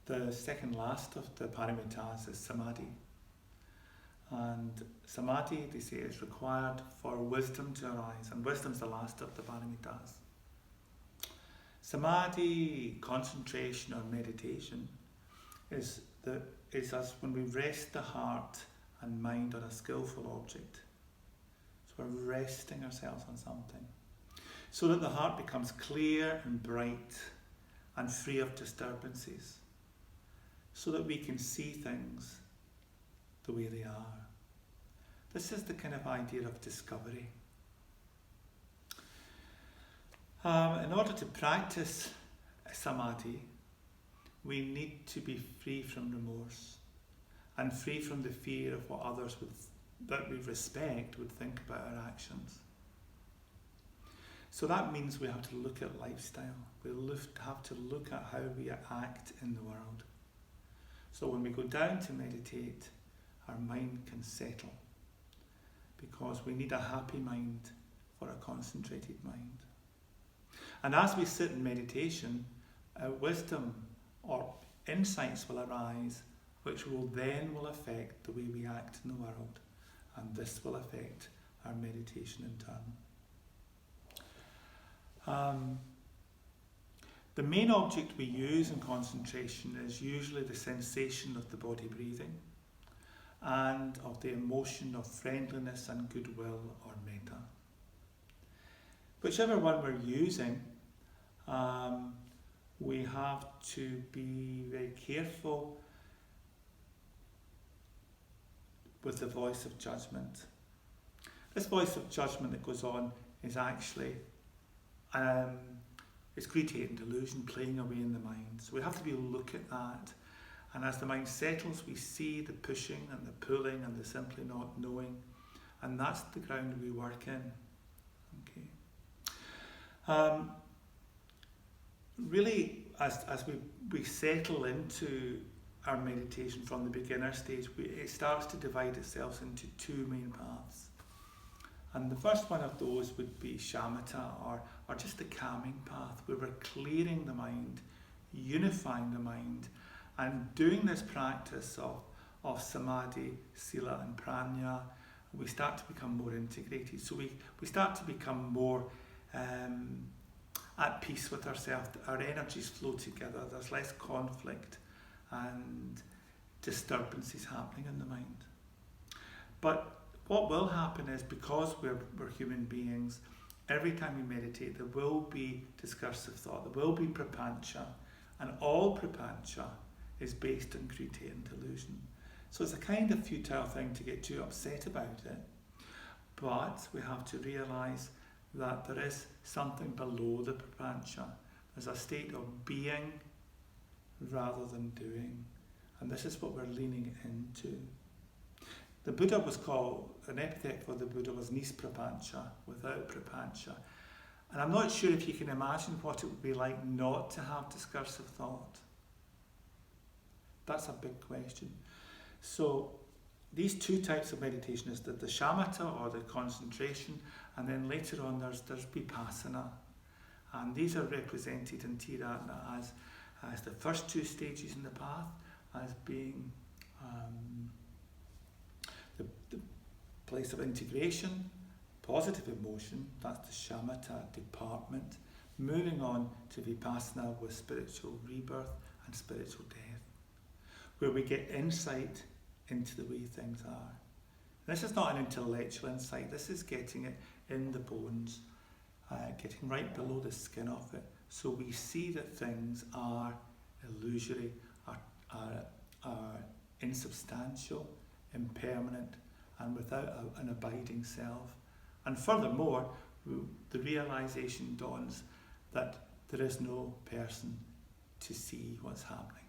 The second last of the paramitas is Samadhi. And Samadhi, they say, is required for wisdom to arise, and wisdom's the last of the paramitas. Samadhi, concentration or meditation, is us when we rest the heart and mind on a skillful object. So we're resting ourselves on something, so that the heart becomes clear and bright and free of disturbances, so that we can see things the way they are. This is the kind of idea of discovery. In order to practice Samadhi, we need to be free from remorse and free from the fear of what others that we respect would think about our actions. So that means we have to look at lifestyle. We have to look at how we act in the world. So when we go down to meditate, our mind can settle, because we need a happy mind for a concentrated mind. And as we sit in meditation, wisdom or insights will arise, which will affect the way we act in the world, and this will affect our meditation in turn. The main object we use in concentration is usually the sensation of the body breathing and of the emotion of friendliness and goodwill or metta. Whichever one we're using, we have to be very careful with the voice of judgment. This voice of judgment that goes on is actually it's greed, hate and delusion playing away in the mind. So we have to be look at that. And as the mind settles, we see the pushing and the pulling and the simply not knowing. And that's the ground we work in. Okay. Really, as we settle into our meditation from the beginner stage, it starts to divide itself into two main paths. And the first one of those would be shamatha, or just the calming path, where we're clearing the mind, unifying the mind, and doing this practice of samadhi, sila and prajna. We start to become more integrated. So we start to become more at peace with ourselves. Our energies flow together. There's less conflict and disturbances happening in the mind. But what will happen is, because we're human beings, every time we meditate, there will be discursive thought, there will be prapancha, and all prapancha is based on greed, hate and delusion. So it's a kind of futile thing to get too upset about it, but we have to realise that there is something below the prapancha. There's a state of being rather than doing, and this is what we're leaning into. The Buddha was called, an epithet for the Buddha was nisprapancha, without prapancha. And I'm not sure if you can imagine what it would be like not to have discursive thought. That's a big question. So these two types of meditation is the shamatha, or the concentration, and then later on there's vipassana. And these are represented in Tiratna as the first two stages in the path, as being the place of integration, positive emotion, that's the shamatha department, moving on to vipassana with spiritual rebirth and spiritual death, where we get insight into the way things are. This is not an intellectual insight, this is getting it in the bones, getting right below the skin of it, so we see that things are illusory, are insubstantial, impermanent, and without an abiding self. And furthermore, the realization dawns that there is no person to see what's happening.